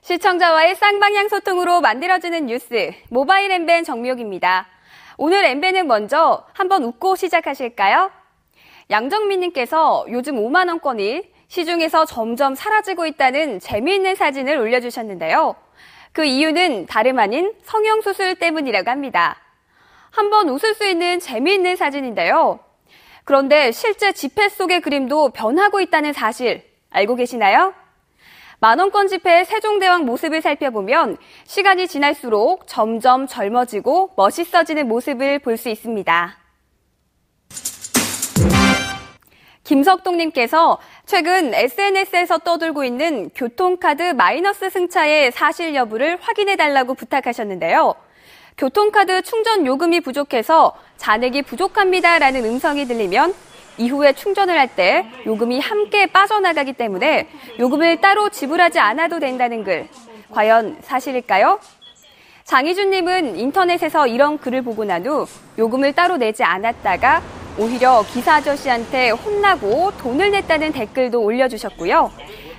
시청자와의 쌍방향 소통으로 만들어지는 뉴스, 모바일 엠벤 정미옥입니다. 오늘 엠벤은 먼저 한번 웃고 시작하실까요? 양정민님께서 요즘 5만원권이 시중에서 점점 사라지고 있다는 재미있는 사진을 올려주셨는데요. 그 이유는 다름 아닌 성형수술 때문이라고 합니다. 한번 웃을 수 있는 재미있는 사진인데요. 그런데 실제 지폐 속의 그림도 변하고 있다는 사실 알고 계시나요? 만원권 지폐의 세종대왕 모습을 살펴보면 시간이 지날수록 점점 젊어지고 멋있어지는 모습을 볼 수 있습니다. 김석동님께서 최근 SNS에서 떠돌고 있는 교통카드 마이너스 승차의 사실 여부를 확인해달라고 부탁하셨는데요. 교통카드 충전 요금이 부족해서 잔액이 부족합니다라는 음성이 들리면 이후에 충전을 할 때 요금이 함께 빠져나가기 때문에 요금을 따로 지불하지 않아도 된다는 글. 과연 사실일까요? 장희준님은 인터넷에서 이런 글을 보고 난 후 요금을 따로 내지 않았다가 오히려 기사 아저씨한테 혼나고 돈을 냈다는 댓글도 올려주셨고요.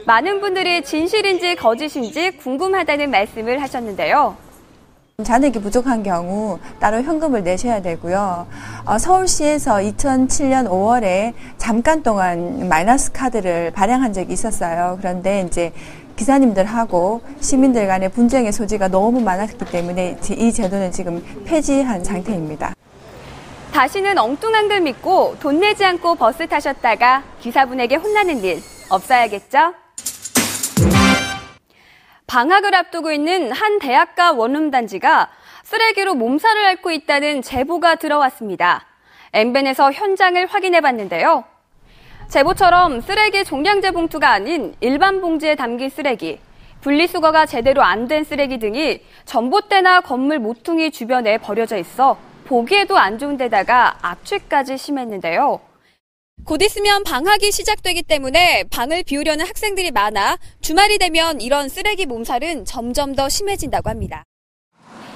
많은 분들이 진실인지 거짓인지 궁금하다는 말씀을 하셨는데요. 잔액이 부족한 경우 따로 현금을 내셔야 되고요. 서울시에서 2007년 5월에 잠깐 동안 마이너스 카드를 발행한 적이 있었어요. 그런데 이제 기사님들하고 시민들 간의 분쟁의 소지가 너무 많았기 때문에 이 제도는 지금 폐지한 상태입니다. 다시는 엉뚱한 글 믿고 돈 내지 않고 버스 타셨다가 기사분에게 혼나는 일 없어야겠죠? 방학을 앞두고 있는 한 대학가 원룸단지가 쓰레기로 몸살을 앓고 있다는 제보가 들어왔습니다. 엠벤에서 현장을 확인해봤는데요. 제보처럼 쓰레기 종량제 봉투가 아닌 일반 봉지에 담긴 쓰레기, 분리수거가 제대로 안 된 쓰레기 등이 전봇대나 건물 모퉁이 주변에 버려져 있어 보기에도 안 좋은 데다가 악취까지 심했는데요. 곧 있으면 방학이 시작되기 때문에 방을 비우려는 학생들이 많아 주말이 되면 이런 쓰레기 몸살은 점점 더 심해진다고 합니다.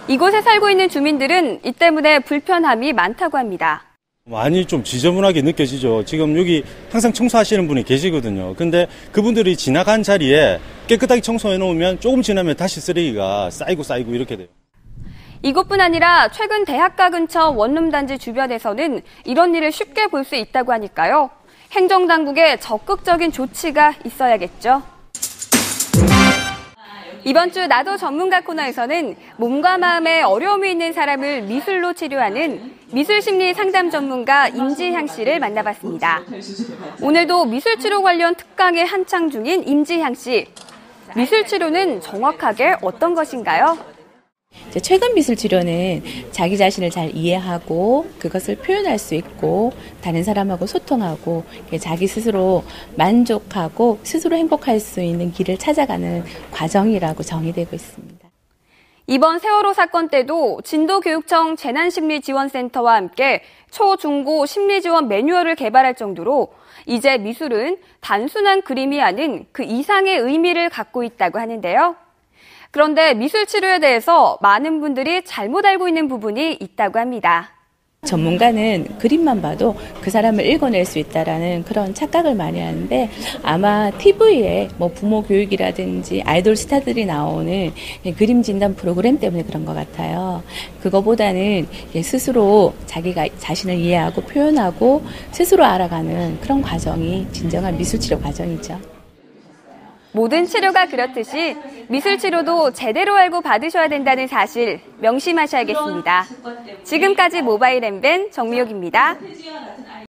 이곳에 살고 있는 주민들은 이 때문에 불편함이 많다고 합니다. 많이 좀 지저분하게 느껴지죠. 지금 여기 항상 청소하시는 분이 계시거든요. 근데 그분들이 지나간 자리에 깨끗하게 청소해 놓으면 조금 지나면 다시 쓰레기가 쌓이고 이렇게 돼요. 이것뿐 아니라 최근 대학가 근처 원룸단지 주변에서는 이런 일을 쉽게 볼 수 있다고 하니까요. 행정당국의 적극적인 조치가 있어야겠죠. 이번 주 나도 전문가 코너에서는 몸과 마음에 어려움이 있는 사람을 미술로 치료하는 미술심리 상담 전문가 임지향 씨를 만나봤습니다. 오늘도 미술치료 관련 특강에 한창 중인 임지향 씨. 미술치료는 정확하게 어떤 것인가요? 최근 미술 치료는 자기 자신을 잘 이해하고 그것을 표현할 수 있고 다른 사람하고 소통하고 자기 스스로 만족하고 스스로 행복할 수 있는 길을 찾아가는 과정이라고 정의되고 있습니다. 이번 세월호 사건 때도 진도교육청 재난심리지원센터와 함께 초, 중고 심리지원 매뉴얼을 개발할 정도로 이제 미술은 단순한 그림이 아닌 그 이상의 의미를 갖고 있다고 하는데요. 그런데 미술치료에 대해서 많은 분들이 잘못 알고 있는 부분이 있다고 합니다. 전문가는 그림만 봐도 그 사람을 읽어낼 수 있다라는 그런 착각을 많이 하는데 아마 TV에 부모 교육이라든지 아이돌 스타들이 나오는 그림 진단 프로그램 때문에 그런 것 같아요. 그거보다는 스스로 자기가 자신을 이해하고 표현하고 스스로 알아가는 그런 과정이 진정한 미술치료 과정이죠. 모든 치료가 그렇듯이 미술치료도 제대로 알고 받으셔야 된다는 사실 명심하셔야겠습니다. 지금까지 모바일 엠벤 정미옥입니다.